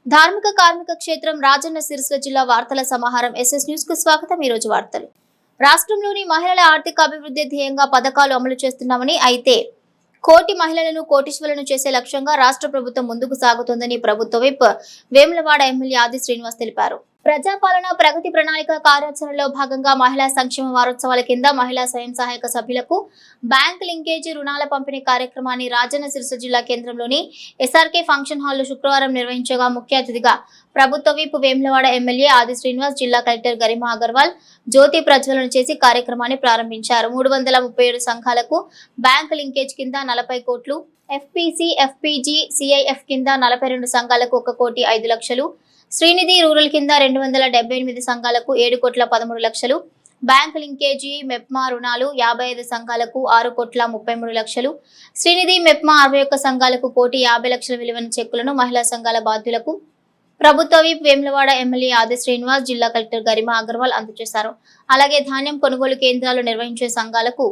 ధార్మిక కార్మిక క్షేత్రం రాజన్న సిరిసిల్ల జిల్లా వార్తల సమాహారం ఎస్ఎస్ న్యూస్ కు స్వాగతం. ఈ రోజు వార్తలు. రాష్ట్రంలోని మహిళల ఆర్థిక అభివృద్ధి ధ్యేయంగా పథకాలు అమలు చేస్తున్నామని, అయితే కోటి మహిళలను కోటీశ్వరులను చేసే లక్ష్యంగా రాష్ట్ర ప్రభుత్వం ముందుకు సాగుతోందని ప్రభుత్వ విప్ వేములవాడ ఎమ్మెల్యే ఆది శ్రీనివాస్ తెలిపారు. ప్రజాపాలన ప్రగతి ప్రణాళిక కార్యాచరణలో భాగంగా మహిళా సంక్షేమ వారోత్సవాల కింద మహిళా స్వయం సహాయక సభ్యులకు బ్యాంక్ లింకేజీ రుణాల పంపిణీ కార్యక్రమాన్ని రాజన్న సిరిసిల్ల జిల్లా కేంద్రంలోని ఎస్ఆర్కే ఫంక్షన్ హాల్లో శుక్రవారం నిర్వహించగా ముఖ్య అతిథిగా ప్రభుత్వ విప్ వేములవాడ ఎమ్మెల్యే ఆది శ్రీనివాస్, జిల్లా కలెక్టర్ గరిమా అగర్వాల్ జ్యోతి ప్రజ్వలన చేసి కార్యక్రమాన్ని ప్రారంభించారు. 337 సంఘాలకు బ్యాంక్ లింకేజ్ కింద 40 కోట్లు, ఎఫ్పిసి, ఎఫ్పిజి, సిఐఎఫ్ కింద 42 సంఘాలకు 1 కోటి 5 లక్షలు, శ్రీనిధి రూరల్ కింద 278 సంఘాలకు 7 కోట్ల 13 లక్షలు, బ్యాంక్ లింకేజీ మెప్మా రుణాలు 55 సంఘాలకు 6 కోట్ల 33 లక్షలు, శ్రీనిధి మెప్మా 61 సంఘాలకు 1 కోటి 50 లక్షల విలువైన చెక్కులను మహిళా సంఘాల బాధ్యులకు ప్రభుత్వ విప్ వేములవాడ ఎమ్మెల్యే ఆది శ్రీనివాస్, జిల్లా కలెక్టర్ గరిమా అగర్వాల్ అందజేశారు. అలాగే ధాన్యం కొనుగోలు కేంద్రాలు నిర్వహించే సంఘాలకు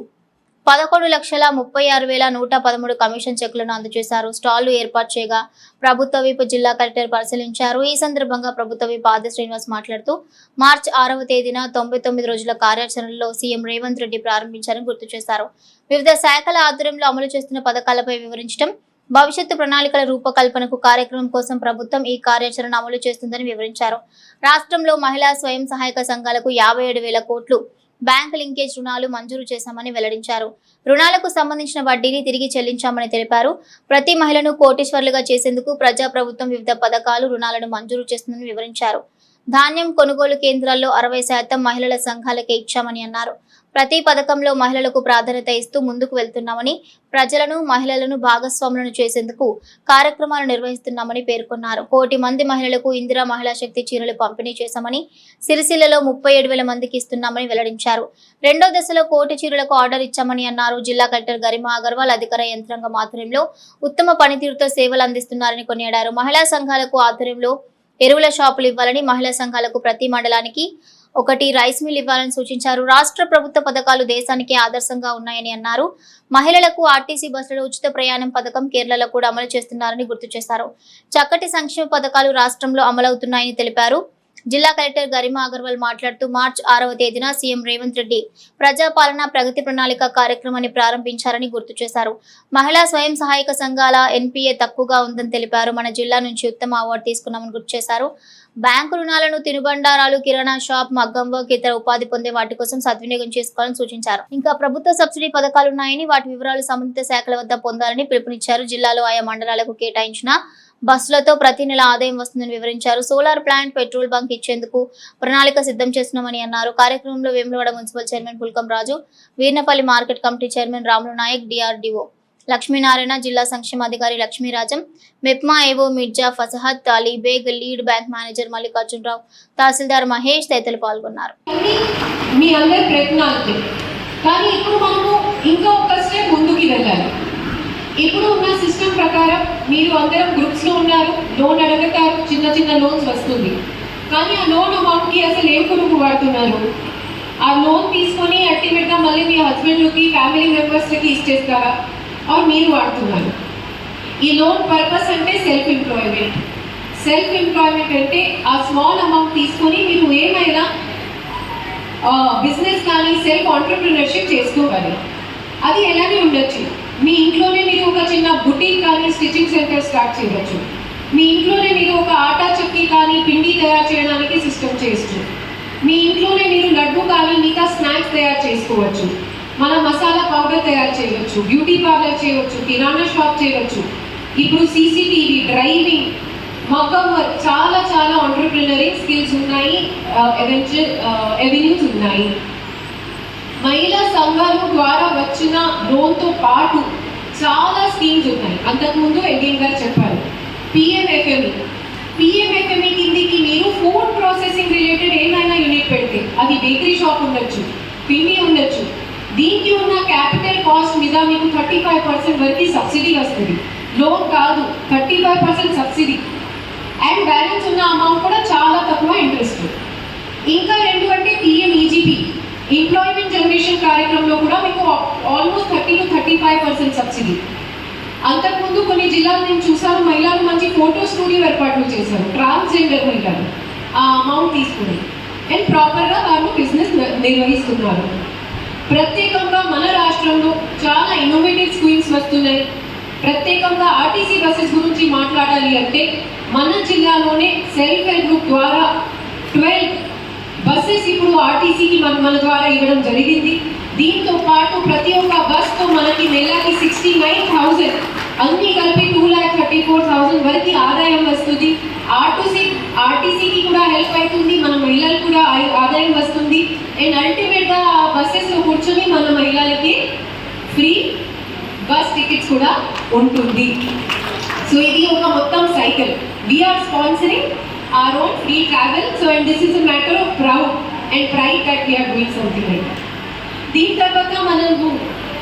11,36,113 కమిషన్ చెక్కులను అందజేశారు. స్టాళ్లు ఏర్పాటు చేయగా ప్రభుత్వ విప్ జిల్లా కలెక్టర్ పరిశీలించారు. ఈ సందర్భంగా ప్రభుత్వ విప్ ఆది శ్రీనివాస్ మాట్లాడుతూ మార్చి 6వ తేదీన 99 రోజుల కార్యాచరణలో సీఎం రేవంత్ రెడ్డి ప్రారంభించారని గుర్తు చేశారు. వివిధ శాఖల ఆధ్వర్యంలో అమలు చేస్తున్న పథకాలపై వివరించడం, భవిష్యత్తు ప్రణాళికల రూపకల్పనకు కార్యక్రమం కోసం ప్రభుత్వం ఈ కార్యాచరణ అమలు చేస్తుందని వివరించారు. రాష్ట్రంలో మహిళా స్వయం సహాయక సంఘాలకు 57,000 కోట్లు బ్యాంక్ లింకేజ్ రుణాలు మంజూరు చేశామని వెల్లడించారు. రుణాలకు సంబంధించిన వడ్డీని తిరిగి చెల్లించామని తెలిపారు. ప్రతి మహిళను కోటీశ్వరులుగా చేసేందుకు ప్రజాప్రభుత్వం వివిధ పథకాలు, రుణాలను మంజూరు చేస్తుందని వివరించారు. ధాన్యం కొనుగోలు కేంద్రాల్లో 60% మహిళల సంఘాలకే ఇచ్చామని అన్నారు. ప్రతి పథకంలో మహిళలకు ప్రాధాన్యత ఇస్తూ ముందుకు వెళ్తున్నామని, ప్రజలను, మహిళలను భాగస్వాములను చేసేందుకు కార్యక్రమాలు నిర్వహిస్తున్నామని పేర్కొన్నారు. 1 కోటి మంది మహిళలకు ఇందిరా మహిళా శక్తి చీరలు పంపిణీ చేశామని, సిరిసిల్లలో 37,000 మందికి ఇస్తున్నామని వెల్లడించారు. 2వ దశలో 1 కోటి చీరలకు ఆర్డర్ ఇచ్చామని అన్నారు. జిల్లా కలెక్టర్ గరిమా అగర్వాల్ అధికార యంత్రాంగం ఆధ్వర్యంలో ఉత్తమ పనితీరుతో సేవలు అందిస్తున్నారని కొనియాడారు. మహిళా సంఘాలకు ఆధ్వర్యంలో ఎరువుల షాపులు ఇవ్వాలని, మహిళా సంఘాలకు ప్రతి మండలానికి 1 రైస్ మిల్ ఇవ్వాలని సూచించారు. రాష్ట్ర ప్రభుత్వ పథకాలు దేశానికి ఆదర్శంగా ఉన్నాయని అన్నారు. మహిళలకు ఆర్టీసీ బస్సులలో ఉచిత ప్రయాణం పథకం కేరళలో కూడా అమలు చేస్తున్నారని గుర్తు చేశారు. చక్కటి సంక్షేమ పథకాలు రాష్ట్రంలో అమలవుతున్నాయని తెలిపారు. జిల్లా కలెక్టర్ గరిమా అగర్వాల్ మాట్లాడుతూ మార్చి 6వ తేదీన సీఎం రేవంత్ రెడ్డి ప్రజాపాలన ప్రగతి ప్రణాళిక కార్యక్రమాన్ని ప్రారంభించారని గుర్తు చేశారు. మహిళా స్వయం సహాయక సంఘాల ఎన్పీఏ తక్కువగా ఉందని తెలిపారు. మన జిల్లా నుంచి ఉత్తమ అవార్డు తీసుకున్నామని గుర్తు చేశారు. బ్యాంకు రుణాలను తినుబండారాలు, కిరాణా షాప్, మగ్గం వర్క్, ఇతర ఉపాధి పొందే వాటి కోసం సద్వినియోగం చేసుకోవాలని సూచించారు. ఇంకా ప్రభుత్వ సబ్సిడీ పథకాలున్నాయని, వాటి వివరాలు సంబంధిత శాఖల వద్ద పొందాలని పిలుపునిచ్చారు. జిల్లాలో ఆయా మండలాలకు కేటాయించిన బస్సులతో ప్రతి నెల ఆదాయం వస్తుందని వివరించారు. సోలార్ ప్లాంట్, పెట్రోల్ బంక్ ఇచ్చేందుకు ప్రణాళిక సిద్ధం చేస్తున్నామని అన్నారు. కార్యక్రమంలో Vemulawada municipal chairman Pulkam Raju, Veernapalli market committee chairman Ramulu Naik, DRDO Lakshminarayana, జిల్లా సంక్షేమాధికారి Lakshmirajam, MEPMA AO Mirza Fasahat, Ali Baig, lead bank manager Mallikarjunarao, tahsildar Mahesh తదితరులు పాల్గొన్నారు. మీ అందరి ప్రయత్నాలు కానీ ఇప్పుడు మనము ఇంకా ఒక స్టెప్ ముందుకు వెళ్ళాలి. ఇప్పుడు ఉన్న సిస్టమ్ ప్రకారం మీరు అందరం గ్రూప్స్ లో ఉన్నారు, లోన్ అడుగుతారు, చిన్న చిన్న లోన్స్ వస్తుంది. కానీ ఆ లోన్ అమౌంట్ కి అసలు ఏం కొనుక్కు వాడుతున్నారు? ఆ లోన్ తీసుకొని అల్టిమేట్ గా మళ్ళీ మీ హస్బెండ్లకి, ఫ్యామిలీ మెంబర్స్లకి ఇచ్చేస్తారా? మీరు వాడుతున్నారు. ఈ లోన్ పర్పస్ అంటే సెల్ఫ్ ఎంప్లాయ్మెంట్. సెల్ఫ్ ఎంప్లాయ్మెంట్ అంటే ఆ స్మాల్ అమౌంట్ తీసుకొని మీరు ఏమైనా బిజినెస్ కానీ సెల్ఫ్ ఆంటర్ప్రినర్షిప్ చేసుకోవాలి. అది ఎలానే ఉండొచ్చు. మీ ఇంట్లోనే మీరు ఒక చిన్న బుటీక్ కానీ స్టిచ్చింగ్ సెంటర్ స్టార్ట్ చేయవచ్చు. మీ ఇంట్లోనే మీరు ఒక ఆటా చక్కీ కానీ పిండి తయారు చేయడానికి సిస్టమ్ చేయొచ్చు. మీ ఇంట్లోనే మీరు లడ్డు కానీ మిగతా స్నాక్స్ తయారు చేసుకోవచ్చు. మన మసాలా పౌడర్ తయారు చేయవచ్చు, బ్యూటీ పార్లర్ చేయవచ్చు, కిరాణా షాప్ చేయవచ్చు. ఇప్పుడు సీసీటీవీ, డ్రైవింగ్, మగ్గం వర్క్, చాలా చాలా ఆంటర్ప్రినరింగ్ స్కిల్స్ ఉన్నాయి, ఎవెన్యూస్ ఉన్నాయి. మహిళా సంఘాల ద్వారా వచ్చిన లోన్తో పాటు చాలా స్కీమ్స్ ఉన్నాయి. అంతకుముందు ఎన్డీఎం గారు చెప్పారు. పిఎంఎఫ్ఎంఈ కిందికి మీరు ఫుడ్ ప్రాసెసింగ్ రిలేటెడ్ ఏమైనా యూనిట్ పెడితే, అది బేకరీ షాప్ ఉండొచ్చు, పిండి ఉండొచ్చు, దీనికి ఉన్న క్యాపిటల్ కాస్ట్ మీద మీకు 35% వరకు సబ్సిడీ వస్తుంది. లోన్ కాదు, 35% సబ్సిడీ. అండ్ బ్యాలెన్స్ ఉన్న అమౌంట్ కూడా చాలా తక్కువ ఇంట్రెస్ట్. ఇంకా 2 అంటే పిఎంఈజీపీ, ఎంప్లాయ్మెంట్ జనరేషన్ కార్యక్రమంలో కూడా మీకు ఆల్మోస్ట్ 30 to 35% సబ్సిడీ. అంతకుముందు కొన్ని జిల్లాలు నేను చూసాను, మహిళలు మంచి ఫోటో స్టూడియో ఏర్పాట్లు చేశారు, ట్రాన్స్జెండర్ మహిళలు ఆ అమౌంట్ తీసుకుని అండ్ ప్రాపర్గా వాళ్ళు బిజినెస్ నిర్వహిస్తున్నారు. ప్రత్యేకంగా మన రాష్ట్రంలో చాలా ఇన్నోవేటివ్ స్కీమ్స్ వస్తున్నాయి. ప్రత్యేకంగా ఆర్టీసీ బస్సెస్ గురించి మాట్లాడాలి అంటే మన జిల్లాలోనే సెల్ఫ్ హెల్ప్ గ్రూప్ ద్వారా 12 బస్సెస్ ఇప్పుడు ఆర్టీసీకి మన ద్వారా ఇవ్వడం జరిగింది. దీంతో పాటు ప్రతి ఒక్క బస్తో మనకి నెలకి 69,000 అన్నీ కలిపి 2,34,000 వరకు ఆదాయం వస్తుంది. ఆర్టీసీకి కూడా హెల్ప్ అవుతుంది, మన మహిళలకు కూడా ఆదాయం వస్తుంది. అండ్ అల్టిమేట్గా ఆ బస్సెస్లో కూర్చొని మన మహిళలకి ఫ్రీ బస్ టికెట్స్ కూడా ఉంటుంది. సో ఇది ఒక మొత్తం cycle. We're sponsoring our own free travel, so and this is a matter of proud and pride that we are doing something like that. దీని తర్వాత మనము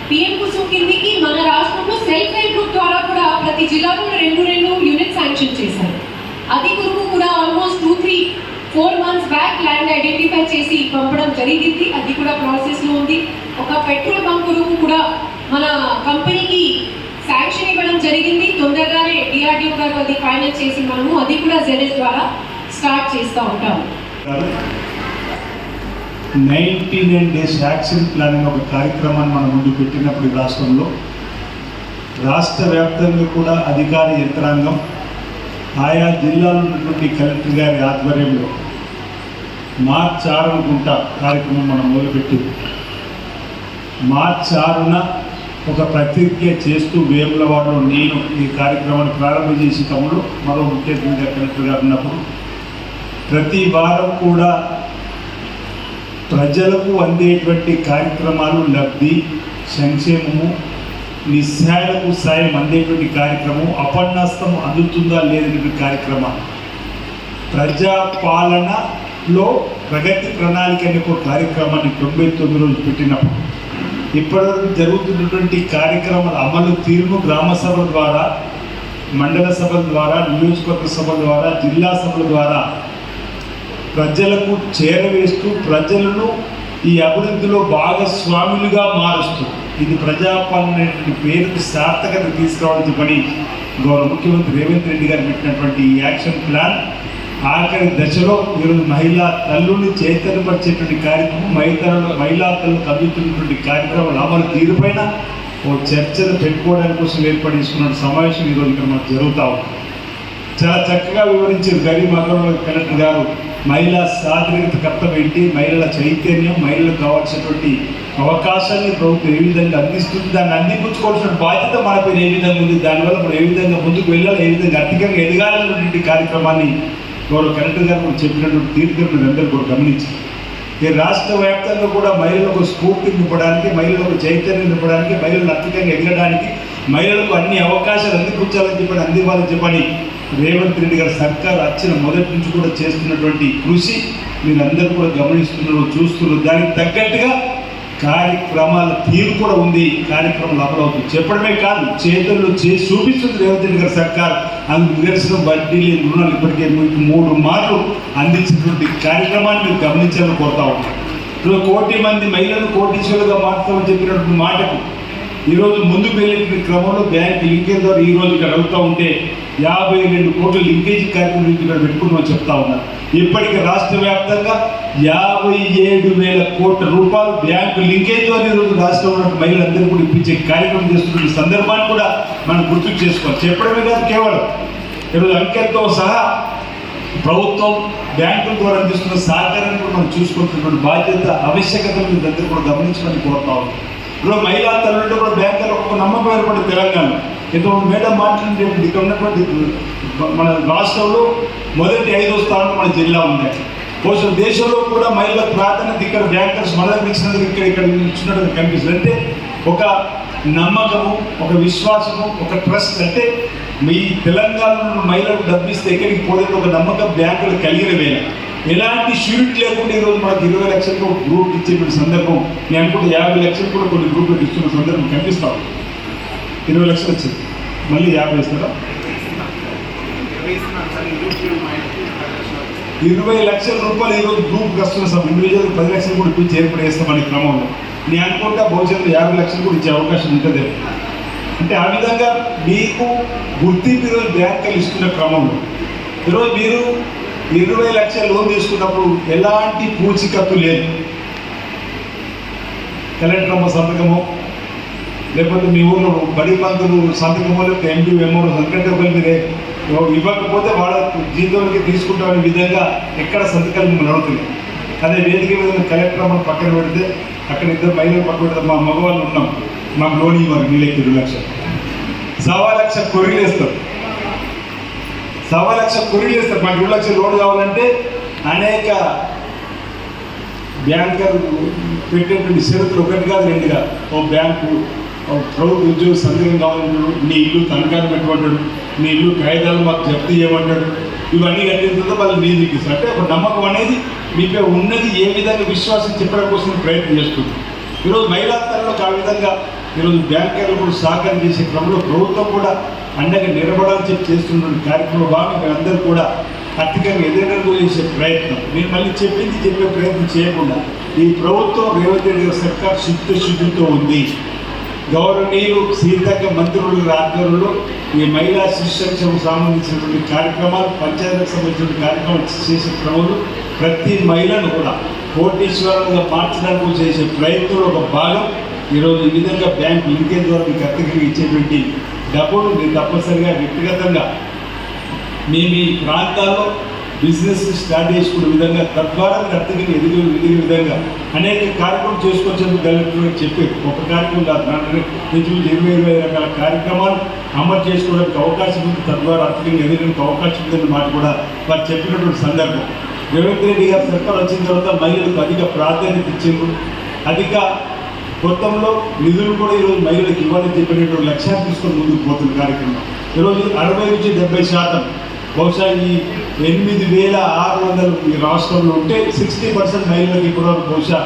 పిఎం కుసుమ్ కిందికి మన రాష్ట్రంలో సెల్ఫ్ హెల్ప్ గ్రూప్ ద్వారా కూడా ప్రతి జిల్లాలో 2 యూనిట్ శాంక్షన్ చేశారు. అది కొరకు కూడా almost 2-3-4 months back land identify చేసి పంపడం జరిగింది. అది కూడా ప్రాసెస్లో ఉంది. ఒక పెట్రోల్ బంక్ కొరకు కూడా మన కంపెనీకి శాంక్షన్ ఇవ్వడం జరిగింది. తొందరగానే డిఆర్డిఓ గారు అది ఫైనల్ చేసి మనము అది కూడా జెనెస్ ద్వారా స్టార్ట్ చేస్తూ ఉంటాము. 99 డేస్ యాక్షన్ ప్లాన్ అనే ఒక కార్యక్రమాన్ని మనం ముందు పెట్టినప్పుడు ఈ రాష్ట్రంలో రాష్ట్ర వ్యాప్తంగా కూడా అధికార యంత్రాంగం ఆయా జిల్లాలో ఉన్నటువంటి కలెక్టర్ గారి ఆధ్వర్యంలో మార్చి 6 అనుకుంటా కార్యక్రమం మనం మొదలుపెట్టింది. మార్చి 6న ఒక ప్రతిజ్ఞ చేస్తూ వేములవాడలో నేను ఈ కార్యక్రమాన్ని ప్రారంభం చేసి తమ్ముడు మరో ముఖ్య అతిథిగా కలెక్టర్ గారు ఉన్నప్పుడు ప్రతి వారం కూడా ప్రజలకు అందేటువంటి కార్యక్రమాలు లబ్ధి సంక్షేమము నిస్సాయులకు సాయం అందేటువంటి కార్యక్రమం అపన్నస్తం అందుతుందా లేదనేటువంటి కార్యక్రమాలు ప్రజాపాలనలో ప్రగతి ప్రణాళిక అనే ఒక కార్యక్రమాన్ని 99 రోజులు పెట్టినప్పుడు ఇప్పటివరకు జరుగుతున్నటువంటి కార్యక్రమాల అమలు తీరును గ్రామ సభల ద్వారా, మండల సభల ద్వారా, నియోజకవర్గ సభల ద్వారా, జిల్లా సభల ద్వారా ప్రజలకు చేరవేస్తూ ప్రజలను ఈ అభివృద్ధిలో భాగస్వాములుగా మారుస్తూ ఇది ప్రజాపాలన అనేటువంటి పేరుకు సార్థకత తీసుకురావాలని పని గౌరవ ముఖ్యమంత్రి రేవంత్ రెడ్డి గారు పెట్టినటువంటి ఈ యాక్షన్ ప్లాన్ ఆఖరి దశలో ఈరోజు మహిళా తల్లుని చైతన్యపరిచేటువంటి కార్యక్రమం, మహిళా తల్లులకు అందుతున్నటువంటి కార్యక్రమాలు అమలు తీరుపైన ఓ చర్చలు పెట్టుకోవడానికి కోసం ఏర్పడేసుకున్న సమావేశం ఈరోజు ఇక్కడ మనకు జరుగుతూ ఉంది. చాలా చక్కగా వివరించారు గరీబ్ మగవాళ్ళ కలెక్టర్ గారు. మహిళా సాధికారత కర్తవ్యం ఏంటి, మహిళల చైతన్యం, మహిళలకు కావాల్సినటువంటి అవకాశాన్ని ప్రభుత్వం ఏ విధంగా అందిస్తుంది, దాన్ని అందిపుచ్చుకోవాల్సిన బాధ్యత మనపై ఏ విధంగా ఉంది, దానివల్ల మనం ఏ విధంగా ముందుకు వెళ్ళాలి, ఏ విధంగా ఆర్థికంగా ఎదగాలన్నటువంటి కార్యక్రమాన్ని గౌరవ కలెక్టర్ గారు మనం చెప్పినటువంటి తీర్థం మీరందరూ కూడా గమనించారు. ఈ రాష్ట్ర వ్యాప్తంగా కూడా మహిళలకు స్ఫూర్తిని నింపడానికి, మహిళలకు చైతన్యం నింపడానికి, మహిళలు ఆర్థికంగా ఎదగడానికి, మహిళలకు అన్ని అవకాశాలు అందిపుచ్చాలని చెప్పని అందివ్వాలని చెప్పని రేవంత్ రెడ్డి గారి సర్కారు వచ్చిన మొదటి నుంచి కూడా చేస్తున్నటువంటి కృషి మీరందరూ కూడా గమనిస్తున్నారు, చూస్తున్నారు. దానికి తగ్గట్టుగా కార్యక్రమాల తీరు కూడా ఉంది. కార్యక్రమాలు అమలవుతుంది. చెప్పడమే కాదు, చేతుల్లో చేసి చూపిస్తుంది రేవంత్ రెడ్డి గారి సర్కారు. అందుకు నిదర్శనం వడ్డీ లేని రుణాలు ఇప్పటికే మీకు 3 మార్లు అందించినటువంటి కార్యక్రమాన్ని మీరు గమనించాలని కోరుతా ఉంటాం. ఇప్పుడు 1 కోటి మంది మహిళలు కోటీశ్వరులుగా మారుతామని చెప్పినటువంటి మాటకు ఈరోజు ముందుకు వెళ్ళేటువంటి క్రమంలో బ్యాంక్ లింకేజ్ ద్వారా ఈ రోజు ఇక్కడ అడుగుతూ ఉంటే 52 కోట్ల లింకేజ్ కార్యక్రమం ఇక్కడ పెట్టుకున్నామని చెప్తా ఉన్నారు. ఇప్పటికీ రాష్ట్ర వ్యాప్తంగా 57,000 కోట్ల రూపాయలు బ్యాంకు లింకేజ్ ద్వారా ఈరోజు రాష్ట్రంలో ఉన్న మహిళలందరూ కూడా ఇప్పించే కార్యక్రమం చేస్తున్న సందర్భాన్ని కూడా మనం గుర్తు చేసుకోవాలి. చెప్పడమే కాదు, కేవలం ఈరోజు అంకెలతో సహా ప్రభుత్వం బ్యాంకుల ద్వారా అందిస్తున్న సహకారాన్ని కూడా మనం చూసుకుంటున్నటువంటి బాధ్యత, ఆవశ్యకతను మీ దగ్గర కూడా గమనించమని కోరుతా ఉన్నాం. ఇప్పుడు మహిళా తల్లుంటే కూడా బ్యాంకులో ఒక నమ్మకం ఏర్పడి తెలంగాణ ఇంతకుముందు మేడం మాట్లాడినటువంటి ఇక్కడ ఉన్నటువంటి మన రాష్ట్రంలో మొదటి 5వ స్థానంలో మన జిల్లా ఉంది. బహుశా దేశంలో కూడా మహిళల ప్రాధాన్యత ఇక్కడ బ్యాంకర్స్ మన దగ్గర ఇచ్చినందుకు ఇక్కడ ఇచ్చినట్టు కనిపిస్తుంది. అంటే ఒక నమ్మకము, ఒక విశ్వాసము, ఒక ట్రస్ట్. అంటే మీ తెలంగాణలో మహిళలకు డబ్బిస్తే ఎక్కడికి పోలేదు ఒక నమ్మకం బ్యాంకులు కలిగిన వేళ ఎలాంటి షూరిటీ లేకుండా ఈరోజు మనకు 20 లక్షలకు ఒక గ్రూప్ ఇచ్చేటువంటి సందర్భం, నేను అనుకుంటే 50 లక్షలు కూడా కొన్ని గ్రూపులకు ఇస్తున్న సందర్భం కనిపిస్తాం. 20 లక్షలు వచ్చింది, మళ్ళీ 50 ఇస్తారా? 20 లక్షల రూపాయలు ఈరోజు గ్రూప్కి వస్తున్న ఇండివిజువల్ 10 లక్షలు కూడా ఇప్పించి ఏర్పడేస్తామని క్రమంలో నేను అనుకుంటా భవిష్యత్తులో 50 లక్షలు కూడా ఇచ్చే అవకాశం ఉంటుంది. అంటే ఆ విధంగా మీకు గుర్తింపు ఈరోజు బ్యాంకులు ఇస్తున్న క్రమంలో ఈరోజు మీరు 20 లక్షల లోన్ తీసుకున్నప్పుడు ఎలాంటి పూచికత్తు లేదు. కలెక్టర్ అమ్మ సంతకము, లేకపోతే మీ ఊళ్ళో బడి పంతులు సంతకము, లేకపోతే ఎంపీ ఎంఓ సంతకంటే ఒకరి ఇవ్వకపోతే వాళ్ళ జీతంలోకి తీసుకుంటామనే విధంగా ఎక్కడ సంతకాలు మిమ్మల్ని అడుగుతుంది. అదే వేదిక మీద కలెక్టర్ అమ్మను పక్కన పెడితే అక్కడ 2 మహిళలు పక్కన పెడితే మా మగవాళ్ళు ఉన్నాం, మాకు లోన్ ఇవ్వాలి వీళ్ళకి 2 లక్షలు, 1.25 లక్ష కొర్రీలు వేస్తారు, 1.25 లక్ష కొర్రీలు వేస్తారు. మాకు 2 లక్షలు లోన్ కావాలంటే అనేక బ్యాంకర్లు పెట్టేటువంటి షరతులు 1 కాదు 2 కాదు. ఓ బ్యాంకు ప్రభుత్వ ఉద్యోగ సందేహం కావాలంటాడు, నీ ఇల్లు తనఖాలు పెట్టమంటాడు, నీ ఇల్లు కాగితాలు మాకు జప్తు చేయమంటాడు. ఇవన్నీ కట్టిన తర్వాత వాళ్ళు నీదికి ఇస్తారు. అంటే ఒక నమ్మకం అనేది మీపై ఉన్నది ఏ విధంగా విశ్వాసం చెప్పడం కోసం ప్రయత్నం చేస్తుంది. ఈరోజు మహిళా తల్లులకు ఆ విధంగా ఈరోజు బ్యాంకర్లు కూడా సహకారం చేసే క్రమంలో ప్రభుత్వం కూడా అండగా నిలబడాలని చెప్పి చేస్తున్న కార్యక్రమంలో భాగంగా అందరూ కూడా ఆర్థికంగా ఎదురు చేసే ప్రయత్నం. నేను మళ్ళీ చెప్పే ప్రయత్నం చేయకుండా ఈ ప్రభుత్వం రేవంత్ రెడ్డి గారి సర్కార్ శుద్ధితో ఉంది. గౌరవనీయులు సీతక్క మంత్రుల ఆధ్వర్యంలో ఈ మహిళా శిశు సంక్షేమం సంబంధించినటువంటి కార్యక్రమాలు, పంచాయతీలకు సంబంధించిన కార్యక్రమాలు చేసే క్రమంలో ప్రతి మహిళను కూడా కోటీశ్వరంగా మార్చడానికి చేసే ప్రయత్నంలో ఒక భాగం ఈరోజు ఈ విధంగా బ్యాంక్ లింకేజ్ ద్వారా మీకు అర్థగిరికి ఇచ్చేటువంటి డబ్బులు మీరు తప్పనిసరిగా వ్యక్తిగతంగా మీ ప్రాంతాల్లో బిజినెస్ స్టార్ట్ చేసుకునే విధంగా, తద్వారా అర్థగిరి ఎదిగే విధంగా అనేక కార్యక్రమం చేసుకొచ్చేందుకు గెలుపుని చెప్పి ఒక కార్యక్రమం కాదు, 20 రకాల కార్యక్రమాలు అమలు చేసుకోవడానికి అవకాశం ఉంది. తద్వారా అర్థగిరి ఎదగడానికి అవకాశం ఉందన్న మాట కూడా వారు చెప్పినటువంటి సందర్భం. రేవంత్ రెడ్డి గారు సర్కార్ వచ్చిన తర్వాత మహిళలకు అధిక ప్రాధాన్యత ఇచ్చిండ్రు, అధిక మొత్తంలో నిధులు కూడా ఈరోజు మహిళలకు ఇవ్వాలని చెప్పినటువంటి లక్ష్యాన్ని తీసుకొని ముందుకు పోతున్న కార్యక్రమం. ఈరోజు 60 నుంచి 70%, బహుశా ఈ 8,600 ఈ రాష్ట్రంలో ఉంటే 60% మహిళలకు ఇప్పుడు బహుశా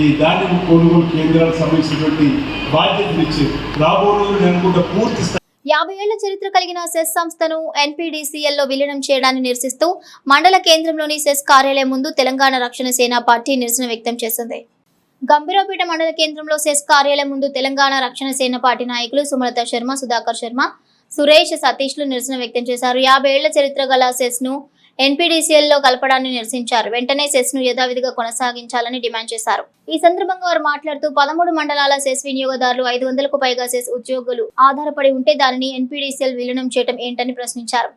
ఈ ధాన్యం కొనుగోలు కేంద్రాలకు సంబంధించినటువంటి బాధ్యతలు ఇచ్చారు. రాబోయే రోజులు నేను అనుకుంటా పూర్తి 50 ఏళ్ల చరిత్ర కలిగిన సెస్ సంస్థను ఎన్పీడీసీఎల్లో విలీనం చేయడాన్ని నిరసిస్తూ మండల కేంద్రంలోని సెస్ కార్యాలయం ముందు తెలంగాణ రక్షణ సేన పార్టీ నిరసన వ్యక్తం చేసింది. గంభీరావుపేట మండల కేంద్రంలో సెస్ కార్యాలయం ముందు తెలంగాణ రక్షణ సేన పార్టీ నాయకులు సుమలత శర్మ, సుధాకర్ శర్మ, సురేష్, సతీష్లు నిరసన వ్యక్తం చేశారు. 50 ఏళ్ల చరిత్ర గల సెస్ ను ఎన్పీడీసీఎల్లో కలపడాన్ని నిరసించారు. వెంటనే సెస్ ను యథావిధిగా కొనసాగించాలని డిమాండ్ చేశారు. ఈ సందర్భంగా వారు మాట్లాడుతూ 13 మండలాల సెస్ వినియోగదారులు 500కు పైగా సెస్ ఉద్యోగులు ఆధారపడి ఉంటే దానిని ఎన్పీడీసీఎల్ విలీనం చేయడం ఏంటని ప్రశ్నించారు.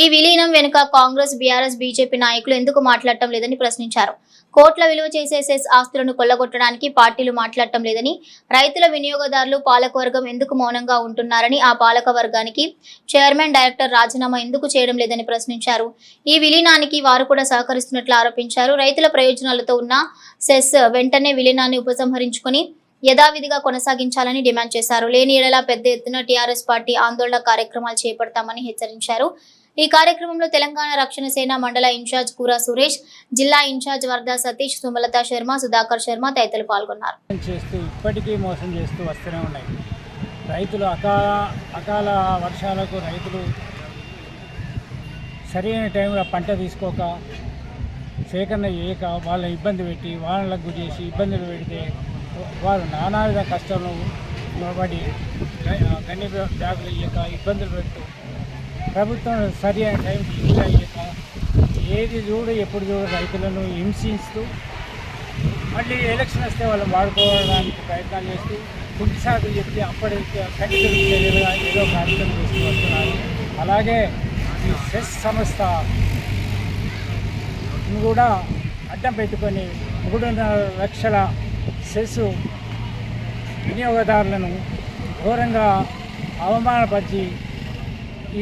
ఈ విలీనం వెనుక కాంగ్రెస్, బీఆర్ఎస్, బీజేపీ నాయకులు ఎందుకు మాట్లాడటం లేదని ప్రశ్నించారు. కోట్ల విలువ చేసే సెస్ ఆస్తులను కొల్లగొట్టడానికి పార్టీలు మాట్లాడటం లేదని, రైతుల వినియోగదారులు పాలకవర్గం ఎందుకు మౌనంగా ఉంటున్నారని, ఆ పాలక వర్గానికి చైర్మన్, డైరెక్టర్ రాజీనామా ఎందుకు చేయడం లేదని ప్రశ్నించారు. ఈ విలీనానికి వారు కూడా సహకరిస్తున్నట్లు ఆరోపించారు. రైతుల ప్రయోజనాలతో ఉన్న సెస్ వెంటనే విలీనాన్ని ఉపసంహరించుకొని యథావిధిగా కొనసాగించాలని డిమాండ్ చేశారు. లేని ఎడల పెద్ద ఎత్తున టీఆర్ఎస్ పార్టీ ఆందోళన కార్యక్రమాలు చేపడతామని హెచ్చరించారు. ఈ కార్యక్రమంలో తెలంగాణ రక్షణ సేన మండల ఇన్ఛార్జ్ కూర సురేష్, జిల్లా ఇన్ఛార్జ్ వర్ధా సతీష్, సుమలత శర్మ, సుధాకర్ శర్మ తదితరులు పాల్గొన్నారు. ఇప్పటికీ మోసం చేస్తూ వస్తూనే ఉన్నాయి. రైతులు అకాల వర్షాలకు రైతులు సరైన టైంలో పంట తీసుకోక, సేకరణ చేయక వాళ్ళని ఇబ్బంది పెట్టి, వానలకు గురి చేసి ఇబ్బందులు పెడితే వారు నానావిధ కష్టాలు పడి గన్ని బ్యాగులు ఇయ్యక ఇబ్బందులు పెడుతూ, ప్రభుత్వం సరి అయిన టైంకి యూజ్ అయ్యాక ఏది చూడు ఎప్పుడు చూడు రైతులను హింసిస్తూ మళ్ళీ ఎలక్షన్ వస్తే వాళ్ళని వాడుకోవడానికి ప్రయత్నాలు చేస్తూ కుంటిసాగులు చెప్తే అప్పటి కంటిన్యూ ఏదో కార్యక్రమం చేస్తూ వస్తున్నారు. అలాగే ఈ సెస్ సంస్థ కూడా అడ్డం పెట్టుకొని 3.5 లక్షల సెస్ వినియోగదారులను ఘోరంగా అవమానపరిచి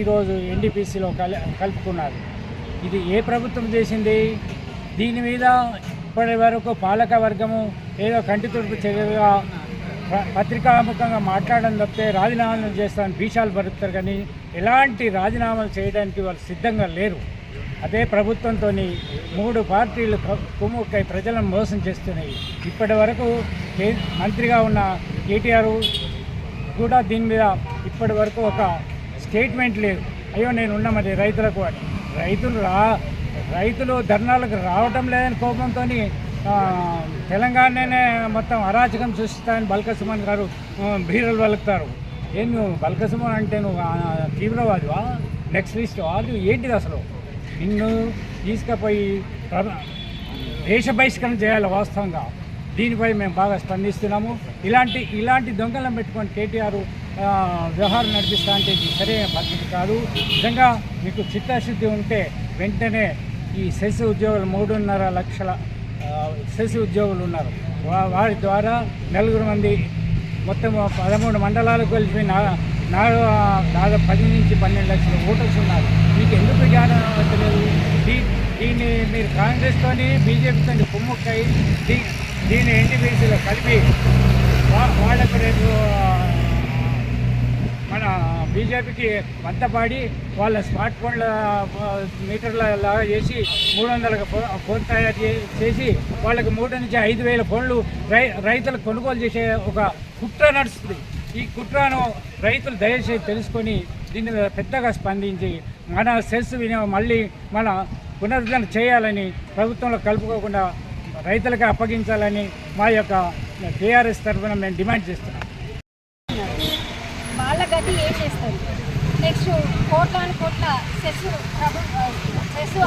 ఈరోజు ఎన్డీపీసీలో కలుపుకున్నారు. ఇది ఏ ప్రభుత్వం చేసింది? దీని మీద ఇప్పటి వరకు పాలక వర్గము ఏదో కంటి తుడుపు చర్యగా పత్రికాముఖంగా మాట్లాడడం తప్పితే రాజీనామాలు చేస్తామని భీషాలు పరుస్తారు, కానీ ఎలాంటి రాజీనామాలు చేయడానికి వాళ్ళు సిద్ధంగా లేరు. అదే ప్రభుత్వంతో 3 పార్టీలు కుమ్ముక్కై ప్రజలను మోసం చేస్తున్నాయి. ఇప్పటి వరకు మంత్రిగా ఉన్న కేటీఆర్ కూడా దీని మీద ఇప్పటి వరకు ఒక స్టేట్మెంట్ లేదు. అయ్యో నేను ఉన్నా మరి రైతులకు అని. రైతులు ధర్నాలకు రావటం లేదని కోపంతో తెలంగాణనే మొత్తం అరాచకం సృష్టిస్తాయని బల్క సుమన్ గారు బీరలు పలుకుతారు. ఏం నువ్వు బల్కసము అంటే నువ్వు తీవ్రవాదివా, నెక్స్ట్ లిస్ట్ అది ఏంటిది అసలు? నిన్ను తీసుకుపోయి దేశ బహిష్కరణ చేయాలి వాస్తవంగా. దీనిపై మేము బాగా స్పందిస్తున్నాము. ఇలాంటి దొంగలను పెట్టుకొని కేటీఆర్ వ్యవహారం నడిపిస్తా అంటే ఇది సరైన పద్ధతి కాదు. నిజంగా మీకు చిత్తశుద్ధి ఉంటే వెంటనే ఈ సెస్ ఉద్యోగులు 3.5 లక్షల సెస్ ఉద్యోగులు ఉన్నారు. వారి ద్వారా 4 మంది మొత్తం 13 మండలాలకు కలిపి దాదాపు 10 నుంచి 12 లక్షల ఓటర్స్ ఉన్నారు. మీకు ఎందుకు జ్ఞానం వచ్చలేదు? దీన్ని మీరు కాంగ్రెస్తోని బీజేపీతో కుమ్ముక్కై దీన్ని ఎన్టీపీసీలో కలిపి వాళ్ళకు రేపు మన బీజేపీకి వంతపాడి వాళ్ళ స్మార్ట్ ఫోన్ల మీటర్ల లాగా చేసి 300 ఫోన్ తయారు చేసి వాళ్ళకి 3 నుంచి 5,000 ఫోన్లు రైతులకు కొనుగోలు చేసే ఒక కుట్ర నడుస్తుంది. ఈ కుట్రను రైతులు దయచేసి తెలుసుకొని దీన్ని పెద్దగా స్పందించి మన సెస్ మళ్ళీ మన పునరుద్ధరణ చేయాలని, ప్రభుత్వంలో కలుపుకోకుండా రైతులకు అప్పగించాలని మా యొక్క టీఆర్ఎస్ తరఫున మేము డిమాండ్ చేస్తున్నాం. వాళ్ళ గతి ఏం చేస్తారు? నెక్స్ట్ కోట్ల సెస్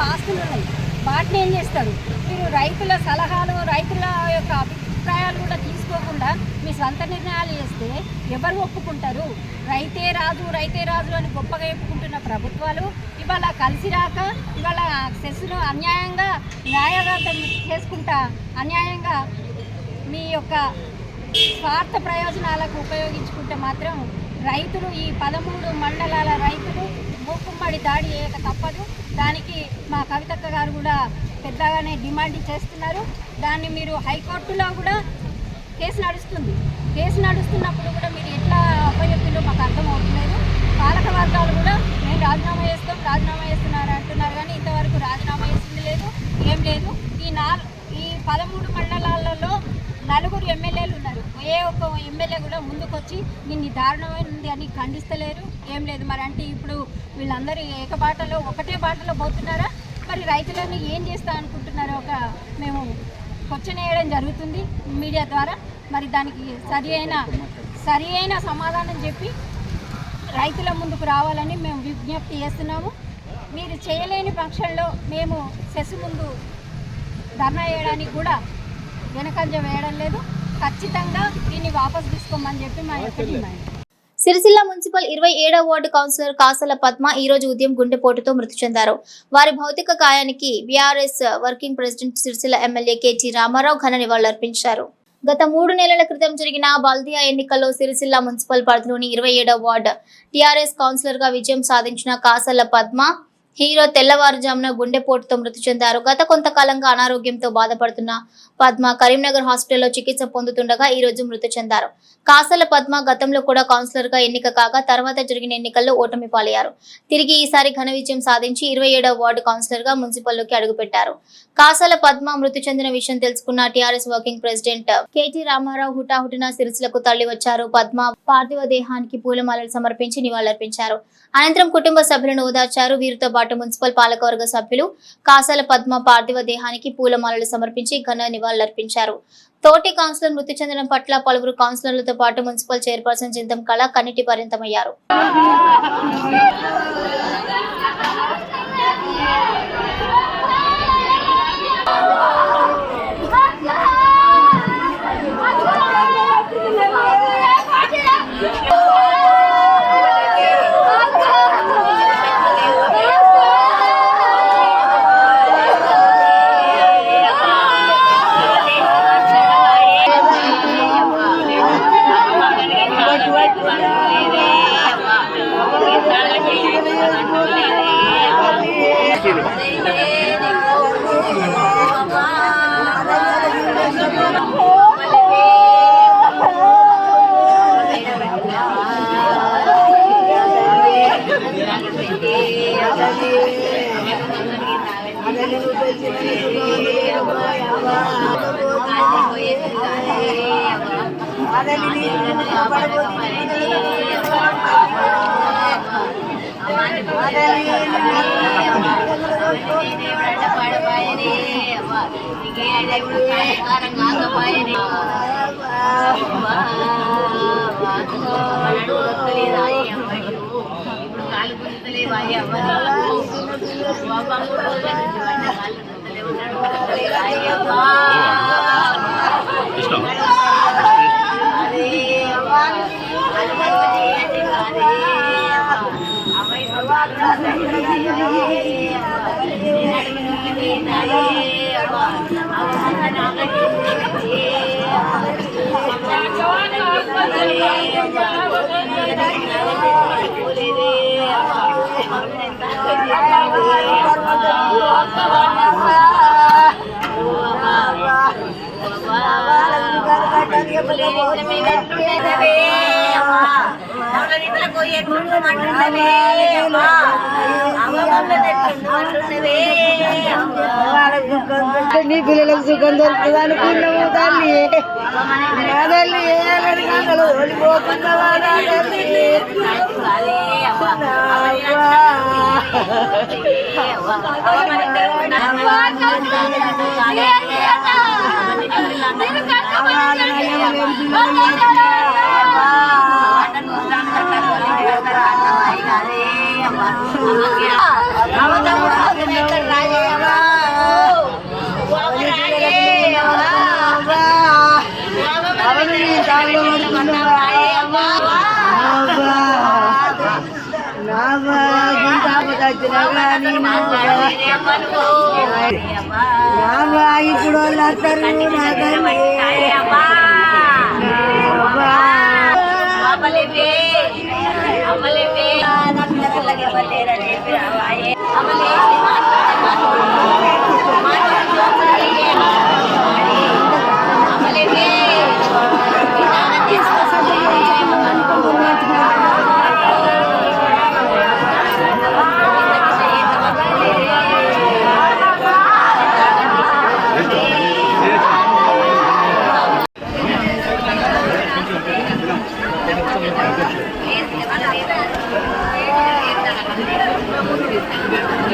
ఆస్తులు ఉన్నాయి, వాటిని ఏం చేస్తారు? మీరు రైతుల సలహాలు, రైతుల యొక్క అభిప్రాయాలు కూడా తీసుకోకుండా మీ సొంత నిర్ణయాలు చేస్తే ఎవరు ఒప్పుకుంటారు? రైతే రాజు అని గొప్పగా చెప్పుకుంటున్న ప్రభుత్వాలు ఇవాళ కలిసి రాక ఇవాళ సెస్ను అన్యాయంగా న్యాయవాదం చేసుకుంటా అన్యాయంగా మీ యొక్క స్వార్థ ప్రయోజనాలకు ఉపయోగించుకుంటే మాత్రం రైతులు, ఈ 13 మండలాల రైతులు మూకుమ్మడి దాడి చేయక తప్పదు. దానికి మా కవితక్క గారు కూడా పెద్దగానే డిమాండ్ చేస్తున్నారు. దాన్ని మీరు హైకోర్టులో కూడా కేసు నడుస్తున్నప్పుడు కూడా మీరు ఎట్లా అప్పచెప్పిందో మాకు అర్థమవుతలేదు. పాలక వర్గాలు కూడా మేము రాజీనామా చేస్తున్నారు అంటున్నారు, కానీ ఇంతవరకు రాజీనామా చేసింది లేదు, ఏం లేదు. ఈ 13 మండలాలలో 4 ఎమ్మెల్యేలు ఉన్నారు. ఏ ఒక్క ఎమ్మెల్యే కూడా ముందుకొచ్చి దీన్ని దారుణమైనది అని ఖండిస్తలేరు, ఏం లేదు. మరి అంటే ఇప్పుడు వీళ్ళందరూ ఒకటే బాటలో పోతున్నారా? మరి రైతులను ఏం చేస్తా అనుకుంటున్నారో మేము క్వశ్చన్ వేయడం జరుగుతుంది మీడియా ద్వారా. మరి దానికి సరి అయిన సమాధానం చెప్పి రైతుల ముందుకు రావాలని మేము విజ్ఞప్తి చేస్తున్నాము. మీరు చేయలేని పక్షంలో మేము సెస్ ముందు ధర్నా చేయడానికి కూడా వెనకంజ వేయడం లేదు. ఖచ్చితంగా దీన్ని వాపసు తీసుకోమని చెప్పి మా యొక్క డిమాండ్. సిరిసిల్ల మున్సిపల్ 27వ వార్డు కౌన్సిలర్ కాసల పద్మ ఈ రోజు ఉదయం గుండెపోటుతో మృతి చెందారు. వారి భౌతిక కాయానికి BRS working president Sircilla MLA KT Ramarao ఘన నివాళులర్పించారు. గత 3 నెలల క్రితం జరిగిన బల్దియా ఎన్నికల్లో సిరిసిల్ల మున్సిపల్ పరిధిలోని 27వ వార్డు టీఆర్ఎస్ కౌన్సిలర్ గా విజయం సాధించిన కాసల పద్మ హీరో తెల్లవారుజామున గుండెపోటుతో మృతి చెందారు. గత కొంతకాలంగా అనారోగ్యంతో బాధపడుతున్న పద్మ కరీంనగర్ హాస్పిటల్లో చికిత్స పొందుతుండగా ఈ రోజు మృతి చెందారు. కాసల పద్మ గతంలో కూడా కౌన్సిలర్ గా ఎన్నిక కాగా తర్వాత జరిగిన ఎన్నికల్లో ఓటమి పాలయ్యారు. తిరిగి ఈసారి ఘన విజయం సాధించి 27వ వార్డు కౌన్సిలర్ గా మున్సిపల్లోకి అడుగుపెట్టారు. కాసల పద్మ మృతి చెందిన విషయం తెలుసుకున్న టీఆర్ఎస్ వర్కింగ్ ప్రెసిడెంట్ కేటీ రామారావు హుటాహుటిన సిరిసిల్లకు తరలి వచ్చారు. పద్మ పార్థివ దేహానికి పూలమాలలు సమర్పించి నివాళులర్పించారు. అనంతరం కుటుంబ సభ్యులను ఓదార్చారు. వీరితో పాటు మున్సిపల్ పాలకవర్గ సభ్యులు కాసల పద్మ పార్థివ దేహానికి పూలమాలలు సమర్పించి ఘన నివాళులర్పించారు. తోటి కౌన్సిలర్ మృతి చెందడం పట్ల పలువురు కౌన్సిలర్లతో పాటు మున్సిపల్ చైర్పర్సన్ జింతం కళ కన్నీటి పర్యంతమయ్యారు. Ada నీ పిల్లలకు సుఖం దొరుకుతుంది అనుకున్నాము తల్లి నా తల్లి ఏలని కాగలు ఓడిపోతున్నావా నా తల్లి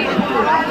ఇప్పుడు వాళ్ళు వస్తారు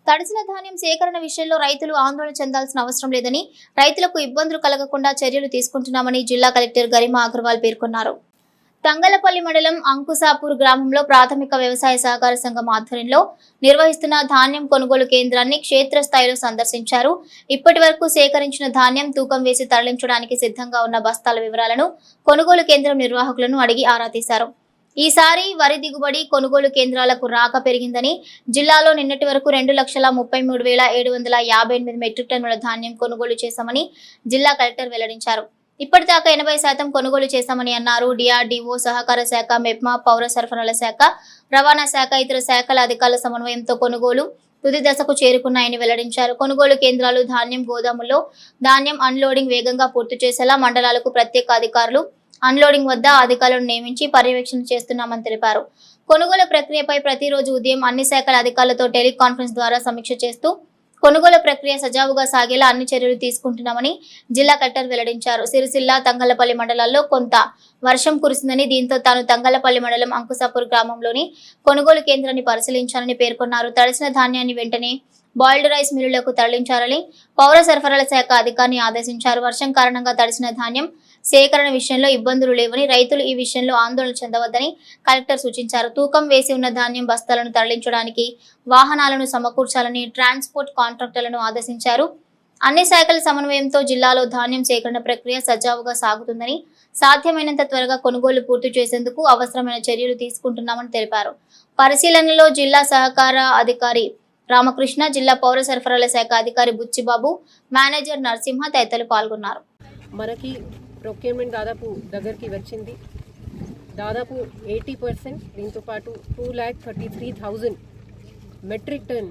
తడిసిన ధాన్యం సేకరణ విషయంలో రైతులు ఆందోళన చెందాల్సిన అవసరం లేదని, రైతులకు ఇబ్బందులు కలగకుండా చర్యలు తీసుకుంటున్నామని జిల్లా కలెక్టర్ గరిమా అగర్వాల్ పేర్కొన్నారు. తంగలపల్లి మండలం అంకుసాపూర్ గ్రామంలో ప్రాథమిక వ్యవసాయ సహకార సంఘం ఆధ్వర్యంలో నిర్వహిస్తున్న ధాన్యం కొనుగోలు కేంద్రాన్ని క్షేత్రస్థాయిలో సందర్శించారు. ఇప్పటి వరకు సేకరించిన ధాన్యం తూకం వేసి తరలించడానికి సిద్ధంగా ఉన్న బస్తాల వివరాలను కొనుగోలు కేంద్రం నిర్వాహకులను అడిగి ఆరా తీశారు. ఈసారి వరి దిగుబడి కొనుగోలు కేంద్రాలకు రాక పెరిగిందని, జిల్లాలో నిన్నటి వరకు 2,33,758 మెట్రిక్ టన్నుల ధాన్యం కొనుగోలు చేశామని జిల్లా కలెక్టర్ వెల్లడించారు. ఇప్పటిదాకా 80% కొనుగోలు చేశామని అన్నారు. డిఆర్డీఓ, సహకార శాఖ, మెప్మా, పౌర సరఫరాల శాఖ, రవాణా శాఖ, ఇతర శాఖల అధికారుల సమన్వయంతో కొనుగోలు తుది దశకు చేరుకున్నాయని వెల్లడించారు. కొనుగోలు కేంద్రాలు, ధాన్యం గోదాముల్లో ధాన్యం అన్లోడింగ్ వేగంగా పూర్తి చేసేలా మండలాలకు ప్రత్యేక అధికారులు అన్లోడింగ్ వద్ద అధికారులను నియమించి పర్యవేక్షణ చేస్తున్నామని తెలిపారు. కొనుగోలు ప్రక్రియపై ప్రతిరోజు ఉదయం అన్ని శాఖల అధికారులతో టెలికాన్ఫరెన్స్ ద్వారా సమీక్ష చేస్తూ కొనుగోలు ప్రక్రియ సజావుగా సాగేలా అన్ని చర్యలు తీసుకుంటున్నామని జిల్లా కలెక్టర్ వెల్లడించారు. సిరిసిల్ల, తంగలపల్లి మండలాల్లో కొంత వర్షం కురిసిందని, దీంతో తాను తంగలపల్లి మండలం అంకుసాపూర్ గ్రామంలోని కొనుగోలు కేంద్రాన్ని పరిశీలించాలని పేర్కొన్నారు. తడిసిన ధాన్యాన్ని వెంటనే బాయిల్డ్ రైస్ మిల్లులకు తరలించాలని పౌర సరఫరాల శాఖ అధికారిని ఆదేశించారు. వర్షం కారణంగా తడిసిన ధాన్యం సేకరణ విషయంలో ఇబ్బందులు లేవని, రైతులు ఈ విషయంలో ఆందోళన చెందవద్దని కలెక్టర్ సూచించారు. తూకం వేసి ఉన్న ధాన్యం బస్తాలను తరలించడానికి వాహనాలను సమకూర్చాలని ట్రాన్స్పోర్ట్ కాంట్రాక్టర్లను ఆదేశించారు. అన్ని శాఖల సమన్వయంతో జిల్లాలో ధాన్యం సేకరణ ప్రక్రియ సజావుగా సాగుతుందని, సాధ్యమైనంత త్వరగా కొనుగోలు పూర్తి చేసేందుకు అవసరమైన చర్యలు తీసుకుంటున్నామని తెలిపారు. పరిశీలనలో జిల్లా సహకార అధికారి రామకృష్ణ, జిల్లా పౌర సరఫరాల శాఖ అధికారి బుచ్చిబాబు, మేనేజర్ నరసింహ తదితరులు పాల్గొన్నారు. మనకి ప్రొక్యూర్మెంట్ దాదాపు దగ్గరికి వచ్చింది. దాదాపు 80%, దీంతో పాటు 2,33,000 మెట్రిక్ టన్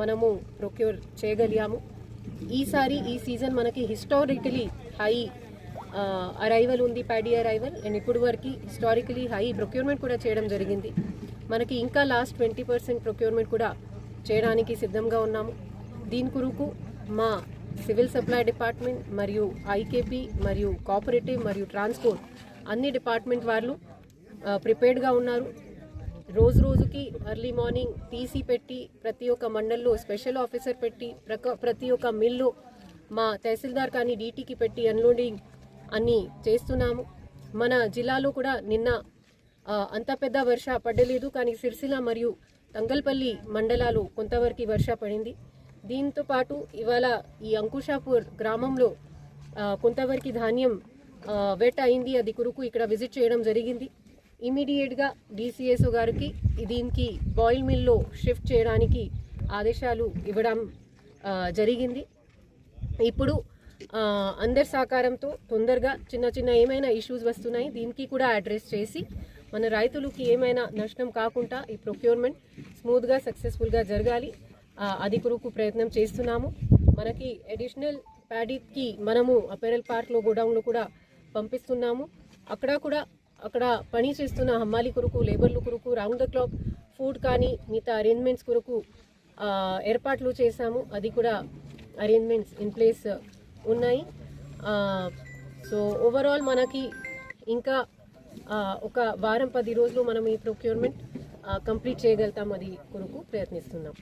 మనము ప్రొక్యూర్ చేయగలిగాము. ఈసారి ఈ సీజన్ మనకి హిస్టారికలీ హై అరైవల్ ఉంది, ప్యాడీ అరైవల్, అండ్ ఇప్పుడు వరకు హిస్టారికలీ హై ప్రొక్యూర్మెంట్ కూడా చేయడం జరిగింది. మనకి ఇంకా లాస్ట్ 20% ప్రొక్యూర్మెంట్ కూడా చేయడానికి సిద్ధంగా ఉన్నాము. దీని కొరకు మా సివిల్ సప్లై డిపార్ట్మెంట్ మరియు ఐకేపీ మరియు కోఆపరేటివ్ మరియు ట్రాన్స్పోర్ట్ అన్ని డిపార్ట్మెంట్ వాళ్ళు ప్రిపేర్డ్గా ఉన్నారు. రోజు రోజుకి ఎర్లీ మార్నింగ్ టీసీ పెట్టి ప్రతి ఒక్క మండల్లో స్పెషల్ ఆఫీసర్ పెట్టి ప్రతి ఒక్క మిల్లో మా తహసీల్దార్ కానీ డీటీకి పెట్టి అన్లోడింగ్ అన్నీ చేస్తున్నాము. మన జిల్లాలో కూడా నిన్న అంత పెద్ద వర్ష పడలేదు, కానీ సిరిసిల్ల మరియు తంగల్పల్లి మండలాలు కొంతవరకు వర్ష పడింది. దీంతో పాటు ఇవాళ ఈ అంకుషాపూర్ గ్రామంలో కొంతవరకు ధాన్యం వెట్ అయింది. అది కొరకు ఇక్కడ విజిట్ చేయడం జరిగింది. ఇమీడియట్గా డీసీఎస్ఓ గారికి దీనికి బాయిల్ మిల్లో షిఫ్ట్ చేయడానికి ఆదేశాలు ఇవ్వడం జరిగింది. ఇప్పుడు అందరి సహకారంతో తొందరగా చిన్న చిన్న ఏమైనా ఇష్యూస్ వస్తున్నాయి, దీనికి కూడా అడ్రస్ చేసి మన రైతులకి ఏమైనా నష్టం కాకుండా ఈ ప్రొక్యూర్మెంట్ స్మూత్గా సక్సెస్ఫుల్గా జరగాలి. అది కొరకు ప్రయత్నం చేస్తున్నాము. మనకి అడిషనల్ ప్యాడీకి మనము అపెరల్ పార్క్లో గోడౌన్లో కూడా పంపిస్తున్నాము. అక్కడ పని చేస్తున్న హమ్మాలి కొరకు, లేబర్లు కొరకు రౌండ్ ద క్లాక్ ఫుడ్ కానీ మిగతా అరేంజ్మెంట్స్ కొరకు ఏర్పాట్లు చేశాము. అది కూడా అరేంజ్మెంట్స్ ఇన్ ప్లేస్ ఉన్నాయి. సో ఓవరాల్ మనకి ఇంకా ఒక వారం 10 రోజులు మనం ఈ ప్రొక్యూర్మెంట్ కంప్లీట్ చేయగలుగుతాం. అది కొరకు ప్రయత్నిస్తున్నాం.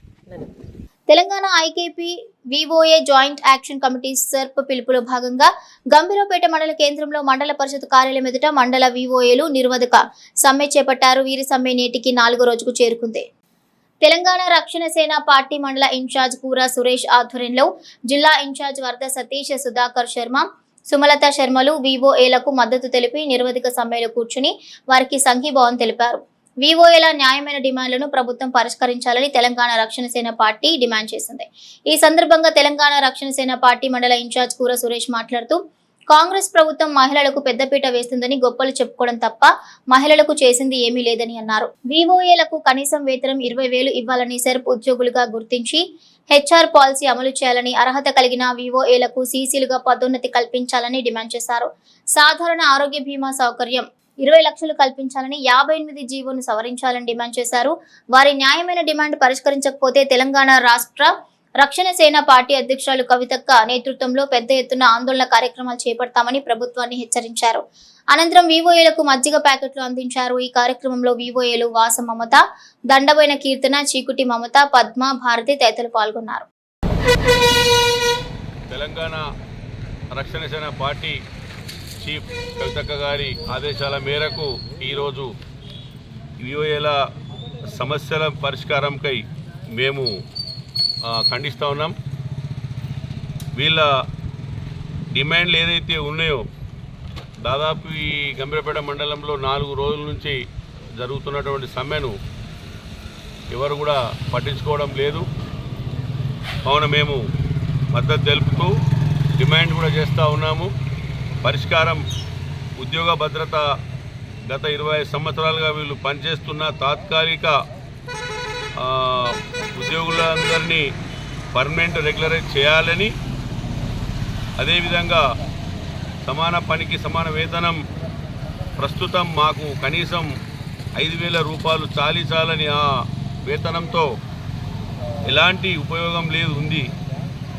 Telangana IKP VOA joint action committee SERP పిలుపులో భాగంగా గంభీరపేట మండల కేంద్రంలో మండల పరిషత్ కార్యాలయం ఎదుట మండల వివోఏలు నిర్వధక సమ్మె చేపట్టారు. వీరి సమ్మె నేటికి 4వ రోజుకు చేరుకుంది. తెలంగాణ రక్షణ సేన పార్టీ మండల ఇన్ఛార్జ్ కూర సురేష్ ఆధ్వర్యంలో జిల్లా ఇన్ఛార్జ్ వరద సతీష్, సుధాకర్ శర్మ, సుమలత శర్మలు వివోఏలకు మద్దతు తెలిపి నిర్వధిక సమ్మెలో కూర్చుని వారికి సంఘీభావం తెలిపారు. వివోఏల న్యాయమైన డిమాండ్లను ప్రభుత్వం పరిష్కరించాలని తెలంగాణ రక్షణ సేన పార్టీ డిమాండ్ చేసింది. ఈ సందర్భంగా తెలంగాణ రక్షణ సేన పార్టీ మండల ఇన్ఛార్జ్ కూర సురేష్ మాట్లాడుతూ, కాంగ్రెస్ ప్రభుత్వం మహిళలకు పెద్దపీట వేస్తుందని గొప్పలు చెప్పుకోవడం తప్ప మహిళలకు చేసింది ఏమీ లేదని అన్నారు. వివోఏలకు కనీసం వేతనం 20,000 ఇవ్వాలని సెర్ప్ ఉద్యోగులుగా గుర్తించి హెచ్ఆర్ పాలసీ అమలు చేయాలని, అర్హత కలిగిన వివోఏలకు సీసీలుగా పదోన్నతి కల్పించాలని డిమాండ్ చేశారు. సాధారణ ఆరోగ్య బీమా సౌకర్యం 20 లక్షలు కల్పించాలని, 58 జీవోను సవరించాలని డిమాండ్ చేశారు. వారి న్యాయమైన డిమాండ్ పరిష్కరించకపోతే తెలంగాణ రాష్ట్ర రక్షణ సేన పార్టీ అధ్యక్షురాలు కవితక్క నేతృత్వంలో పెద్ద ఎత్తున ఆందోళన కార్యక్రమాలు చేపడతామని ప్రభుత్వాన్ని హెచ్చరించారు. అనంతరం వివోఏలకు మజ్జిగ ప్యాకెట్లు అందించారు. ఈ కార్యక్రమంలో వివోఏలు వాస మమత, దండబోయిన కీర్తన, చీకుటి మమత, పద్మ, భారతి తదితరులు పాల్గొన్నారు. తెలంగాణ రక్షణ సేన పార్టీ చీఫ్ కవితక్క గారి ఆదేశాల మేరకు ఈరోజు వివోఏల సమస్యల పరిష్కారంకై మేము ఖండిస్తూ ఉన్నాం. వీళ్ళ డిమాండ్లు ఏదైతే ఉన్నాయో దాదాపు ఈ గంభీరపేట మండలంలో 4 రోజుల నుంచి జరుగుతున్నటువంటి సమ్మెను ఎవరు కూడా పట్టించుకోవడం లేదు. కావున మేము మద్దతు తెలుపుతూ డిమాండ్ కూడా చేస్తూ ఉన్నాము. పరిష్కారం ఉద్యోగ భద్రత గత 25 సంవత్సరాలుగా వీళ్ళు పనిచేస్తున్న తాత్కాలిక ఉద్యోగులందరినీ పర్మనెంట్ రెగ్యులరైజ్ చేయాలని, అదేవిధంగా సమాన పనికి సమాన వేతనం ప్రస్తుతం మాకు కనీసం 5,000 రూపాయలు చాలని ఆ వేతనంతో ఎలాంటి ఉపయోగం లేదు ఉంది.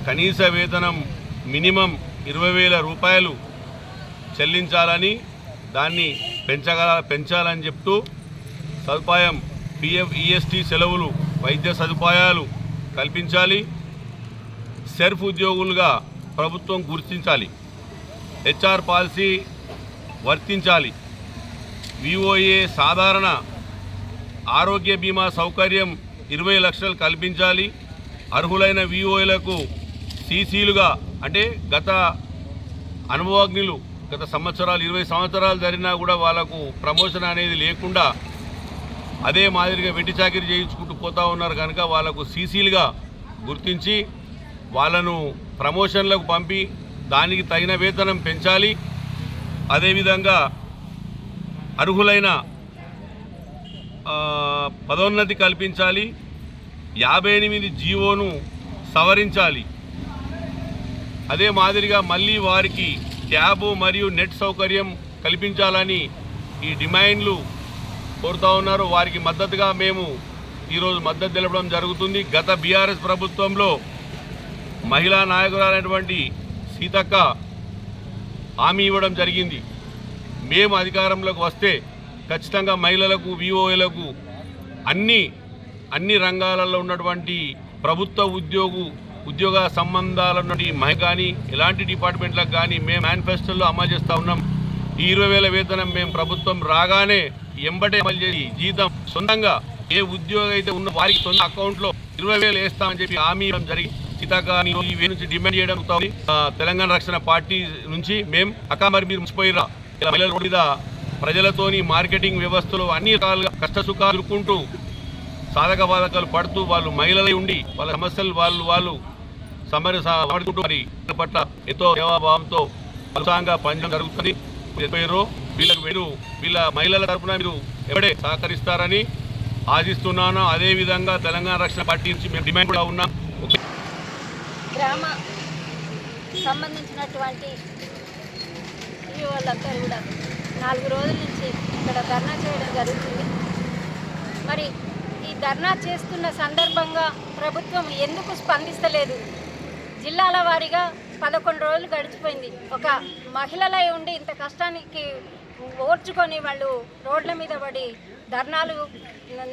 కనీస వేతనం మినిమం 20,000 రూపాయలు చెల్లించాలని, దాన్ని పెంచాలని చెప్తూ సదుపాయం PF EST సెలవులు, వైద్య సదుపాయాలు కల్పించాలి. సెర్ఫ్ ఉద్యోగులుగా ప్రభుత్వం గుర్తించాలి. HR policy వర్తించాలి. వివోఏ సాధారణ ఆరోగ్య బీమా సౌకర్యం 20 లక్షలు కల్పించాలి. అర్హులైన వివోఏలకు CCలుగా అంటే గత అనుభవజ్ఞులు గత సంవత్సరాలు 20 సంవత్సరాలు జరిగినా కూడా వాళ్ళకు ప్రమోషన్ అనేది లేకుండా అదే మాదిరిగా వెట్టి చాకిరీ చేయించుకుంటూ పోతూ ఉన్నారు కనుక వాళ్ళకు CCలుగా గుర్తించి వాళ్ళను ప్రమోషన్లకు పంపి దానికి తగిన వేతనం పెంచాలి. అదేవిధంగా అర్హులైన పదోన్నతి కల్పించాలి. 58 జీవోను సవరించాలి. అదే మాదిరిగా మళ్ళీ వారికి ట్యాబు మరియు నెట్ సౌకర్యం కల్పించాలని ఈ డిమాండ్లు కోరుతూ ఉన్నారు. వారికి మద్దతుగా మేము ఈరోజు మద్దతు తెలపడం జరుగుతుంది. గత BRS ప్రభుత్వంలో మహిళా నాయకురాలైనటువంటి సీతక్క హామీ ఇవ్వడం జరిగింది. మేము అధికారంలోకి వస్తే ఖచ్చితంగా మహిళలకు వివోఏలకు అన్ని రంగాలలో ఉన్నటువంటి ప్రభుత్వ ఉద్యోగ సంబంధాలున్నటువంటి మహిళ కానీ ఎలాంటి డిపార్ట్మెంట్లకు కానీ మేము మేనిఫెస్టోలో అమలు చేస్తూ ఉన్నాం. ఈ 20,000 వేతనం మేము ప్రభుత్వం రాగానే ఎంబటే అమలు చేసి జీతం సొంతంగా ఏ ఉద్యోగం అయితే ఉన్న వారికి సొంత అకౌంట్లో 20,000 వేస్తామని చెప్పి హామీ ఇవ్వడం జరిగింది. సీతాకాని ఈ నుంచి డిమాండ్ చేయడం జరుగుతుంది. తెలంగాణ రక్షణ పార్టీ నుంచి మేము మరి మీరు ముచ్చిపోయిరా ఇలా మహిళల రోడ్డు మీద ప్రజలతోని మార్కెటింగ్ వ్యవస్థలో అన్ని రకాలుగా కష్టసుఖాలు ఎదుర్కొంటూ సాధక బాధకాలు పడుతూ వాళ్ళు మహిళలై ఉండి వాళ్ళ సమస్యలు వాళ్ళు సమర్చుకుంటూ మరి పట్ల ఎంతో సేవాభావంతో ఉత్సాహంగా పనిచేయడం జరుగుతుంది. వీళ్ళ మహిళల తరఫున మీరు ఎవడే సహకరిస్తారని ఆశిస్తున్నాను. అదేవిధంగా తెలంగాణ రక్షణ పార్టీ నుంచి మేము డిమాండ్ కూడా ఉన్నాం. గ్రామ సంబంధించినటువంటి వాళ్ళందరూ కూడా 4 రోజుల నుంచి ఇక్కడ ధర్నా చేయడం జరుగుతుంది. మరి ఈ ధర్నా చేస్తున్న సందర్భంగా ప్రభుత్వం ఎందుకు స్పందిస్తలేదు? జిల్లాల వారీగా 11 రోజులు గడిచిపోయింది. ఒక మహిళలై ఉండి ఇంత కష్టానికి ఓర్చుకొని వాళ్ళు రోడ్ల మీద పడి ధర్నాలు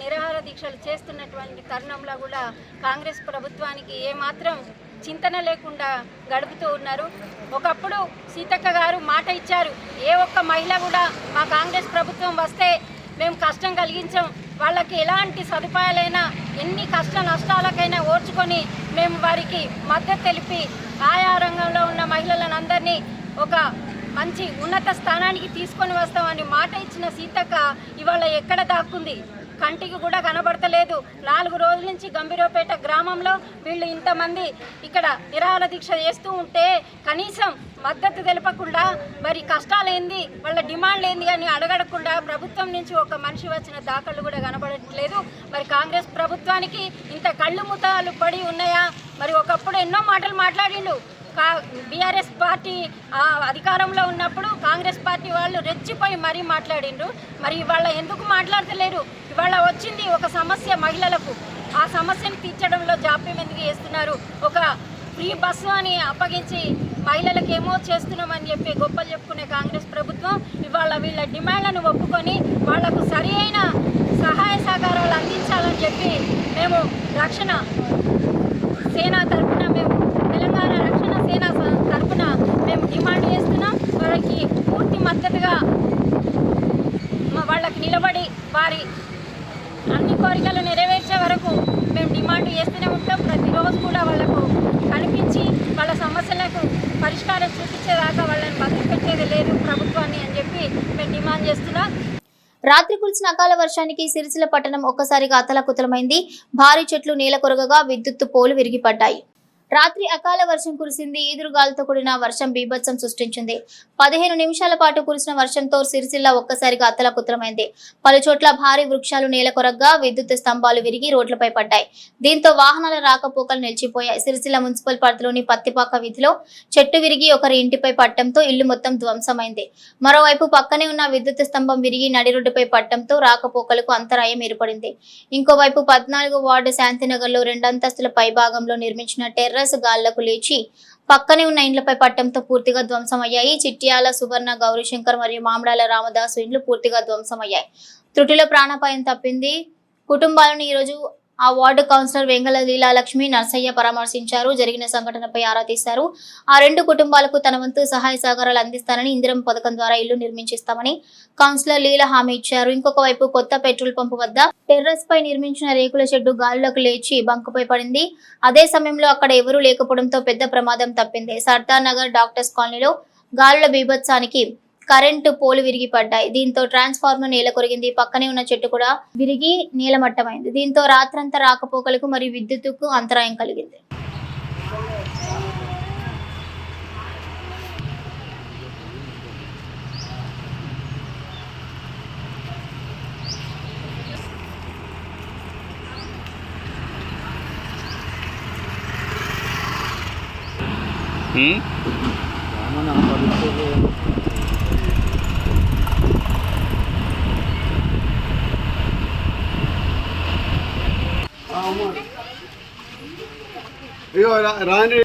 నిరాహార దీక్షలు చేస్తున్నటువంటి తరుణంలో కూడా కాంగ్రెస్ ప్రభుత్వానికి ఏమాత్రం చింతన లేకుండా గడుపుతూ ఉన్నారు. ఒకప్పుడు సీతక్క గారు మాట ఇచ్చారు, ఏ ఒక్క మహిళ కూడా మా కాంగ్రెస్ ప్రభుత్వం వస్తే మేము కష్టం కలిగించాం, వాళ్ళకి ఎలాంటి సదుపాయాలైనా ఎన్ని కష్ట నష్టాలకైనా ఓర్చుకొని మేము వారికి మద్దతు తెలిపి ఆయా రంగంలో ఉన్న మహిళలను అందరినీ ఒక మంచి ఉన్నత స్థానానికి తీసుకొని వస్తామని మాట ఇచ్చిన సీతక్క ఇవాళ ఎక్కడ దాక్కుంది? కంటికి కూడా కనబడతలేదు. 4 రోజుల నుంచి గంభీరపేట గ్రామంలో వీళ్ళు ఇంతమంది ఇక్కడ నిరాహార దీక్ష చేస్తూ ఉంటే కనీసం మద్దతు తెలపకుండా మరి కష్టాలు ఏంది, వాళ్ళ డిమాండ్లు ఏంది అని అడగడకుండా ప్రభుత్వం నుంచి ఒక మనిషి వచ్చిన దాఖలు కూడా కనబడట్లేదు. మరి కాంగ్రెస్ ప్రభుత్వానికి ఇంత కళ్ళు ముతాలు పడి ఉన్నాయా? మరి ఒకప్పుడు ఎన్నో మాటలు మాట్లాడిండు. BRS పార్టీ అధికారంలో ఉన్నప్పుడు కాంగ్రెస్ పార్టీ వాళ్ళు రెచ్చిపోయి మరీ మాట్లాడిండ్రు. మరి ఇవాళ ఎందుకు మాట్లాడతలేరు? ఇవాళ వచ్చింది ఒక సమస్య మహిళలకు. ఆ సమస్యను తీర్చడంలో జాప్యం ఎందుకు చేస్తున్నారు? ఒక ఫ్రీ బస్సు అని అప్పగించి మహిళలకేమో చేస్తున్నామని చెప్పి గొప్పలు చెప్పుకునే కాంగ్రెస్ ప్రభుత్వం ఇవాళ వీళ్ళ డిమాండ్లను ఒప్పుకొని వాళ్లకు సరి అయిన సహాయ సహకారాలు అందించాలని చెప్పి మేము రక్షణ సేన తరఫున తెలంగాణ రక్షణ సేన తరఫున మేము డిమాండ్ చేస్తున్నాం. వారికి పూర్తి మద్దతుగా వాళ్ళకి నిలబడి వారి అన్ని కోరికలు నెరవేర్చే వరకు మేము డిమాండ్ చేస్తూనే ఉంటాం. ప్రతిరోజు కూడా వాళ్ళకు కనిపించి వాళ్ళ సమస్యలకు పరిష్కారం చూపించేదాకా వాళ్ళని వదిలిపెట్టేది లేదు ప్రభుత్వాన్ని అని చెప్పి మేము డిమాండ్ చేస్తున్నాం. రాత్రి కురిసిన అకాల వర్షానికి సిరిసిల్ల పట్టణం ఒక్కసారిగా అతలాకుతలమైంది. భారీ చెట్లు నేల కొరగగా విద్యుత్తు పోలు విరిగిపడ్డాయి. రాత్రి అకాల వర్షం కురిసింది. ఈదురుగాలతో కూడిన వర్షం బీభత్సం సృష్టించింది. 15 నిమిషాల పాటు కురిసిన వర్షంతో సిరిసిల్ల ఒక్కసారిగా అతలాకుతలమైంది. పలు చోట్ల భారీ వృక్షాలు నేల కొరగ్గా విద్యుత్ స్తంభాలు విరిగి రోడ్లపై పడ్డాయి. దీంతో వాహనాల రాకపోకలు నిలిచిపోయాయి. సిరిసిల్ల మున్సిపల్ పరిధిలోని పత్తిపాక వీధిలో చెట్టు విరిగి ఒకరి ఇంటిపై పట్టడంతో ఇల్లు మొత్తం ధ్వంసమైంది. మరోవైపు పక్కనే ఉన్న విద్యుత్ స్తంభం విరిగి నడి రోడ్డుపై పట్టడంతో రాకపోకలకు అంతరాయం ఏర్పడింది. ఇంకోవైపు 14వ వార్డు శాంతినగర్లో 2 అంతస్తుల పైభాగంలో నిర్మించిన టెర్రస్ గాళ్లకు లేచి పక్కనే ఉన్న ఇండ్లపై పట్టడంతో పూర్తిగా ధ్వంసమయ్యాయి. చిట్యాల సువర్ణ, గౌరీశంకర్ మరియు మామిడాల రామదాసు ఇండ్లు పూర్తిగా ధ్వంసమయ్యాయి. త్రుటిలో ప్రాణాపాయం తప్పింది. కుటుంబాలను ఈరోజు ఆ వార్డు కౌన్సిలర్ వెంగళ లీలాలక్ష్మి నర్సయ్య పరామర్శించారు. జరిగిన సంఘటనపై ఆరా తీశారు. ఆ 2 కుటుంబాలకు తన వంతు సహాయ సహకారాలు అందిస్తానని, ఇందిరమ్మ పథకం ద్వారా ఇల్లు నిర్మించిస్తామని కౌన్సిలర్ లీల హామీ ఇచ్చారు. ఇంకొక వైపు కొత్త పెట్రోల్ పంపు వద్ద టెర్రస్ పై నిర్మించిన రేకుల షెడ్డు గాల్లోకి లేచి బంకుపై పడింది. అదే సమయంలో అక్కడ ఎవరూ లేకపోవడంతో పెద్ద ప్రమాదం తప్పింది. సర్దార్ నగర్ డాక్టర్స్ కాలనీలో గాలుల బీభత్సానికి కరెంటు పోలు విరిగి పడ్డాయి. దీంతో ట్రాన్స్ఫార్మర్ నేల కొరిగింది. పక్కనే ఉన్న చెట్టు కూడా విరిగి నేలమట్టమైంది. దీంతో రాత్రంతా రాకపోకలకు మరియు విద్యుత్తుకు అంతరాయం కలిగింది. రాని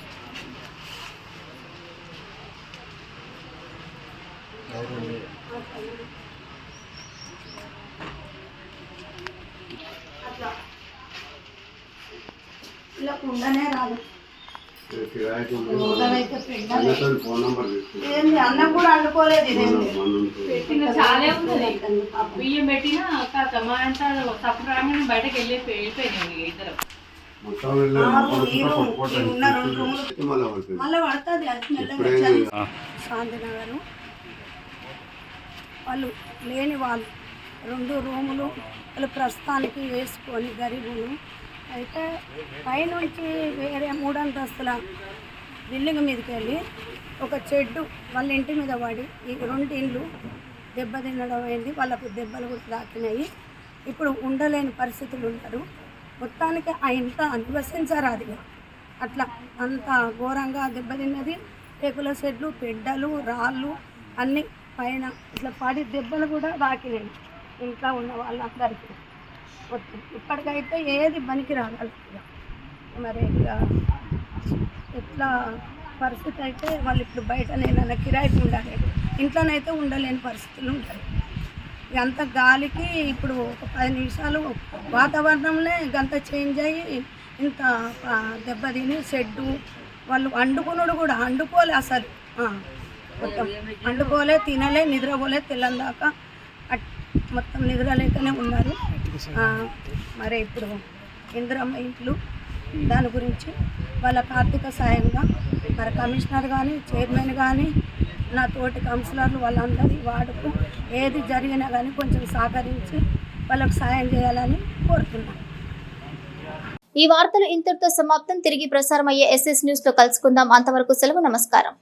ఉండనే రాదు. ఫోన్ నంబర్ అన్నం కూడా అనుకోలేదు. చాలా ఉంటుంది బియ్యం పెట్టినా మా అంతా తప్పు రాగానే బయటకు వెళ్ళిపోయినాయి ఇద్దరు. మళ్ళీ పడుతుంది. శాంతినగర్ వాళ్ళు లేని వాళ్ళు 2 రూములు వాళ్ళు ప్రస్తుతానికి వేసుకొని గరీబులు అయితే పైనుంచి వేరే 3 అంతస్తుల బిల్డింగ్ మీదకి వెళ్ళి ఒక చెడ్డు వాళ్ళ ఇంటి మీద పడి ఈ 2 ఇండ్లు దెబ్బతినడం అయింది. వాళ్ళకు దెబ్బలు కూడా తాకినాయి. ఇప్పుడు ఉండలేని పరిస్థితులు ఉన్నారు. మొత్తానికి ఆ ఇంట నివసించరాదు. అట్లా అంత ఘోరంగా దెబ్బతిన్నది. రేకుల షెడ్లు, పెడ్డలు, రాళ్ళు అన్నీ పైన ఇట్లా పడి దెబ్బలు కూడా తాకినాయి ఇంట్లో ఉన్న వాళ్ళందరికీ. ఇప్పటికైతే ఏది పనికి రాగలదు. మరి ఎట్లా పరిస్థితి అయితే వాళ్ళు ఇప్పుడు బయట నేను కిరాయికి ఉండాలి, ఇంట్లోనైతే ఉండలేని పరిస్థితులు ఉంటాయి. అంత గాలికి ఇప్పుడు ఒక 10 నిమిషాలు వాతావరణంలో గంత చేంజ్ అయ్యి ఇంత దెబ్బతిని షెడ్డు వాళ్ళు వండుకున్నాడు కూడా వండుకోలే అసలు. మొత్తం వండుకోలే, తినలే, నిద్రపోలే, తెల్లందాకా మొత్తం నిద్రలేకనే ఉన్నారు. మరి ఇప్పుడు ఇందిరమ్మ ఇంట్లు దాని గురించి వాళ్ళకి ఆర్థిక సాయంగా మరి కమిషనర్ కానీ, చైర్మన్ కానీ, నా తోటి కౌన్సిలర్లు వాళ్ళందరి వాడుకు ఏది జరిగినా కానీ కొంచెం సహకరించి వాళ్ళకు సాయం చేయాలని కోరుతున్నాను. ఈ వార్తలు ఇంతటితో సమాప్తం. తిరిగి ప్రసారం అయ్యే SS న్యూస్ లో కలుసుకుందాం. అంతవరకు సెలవు. నమస్కారం.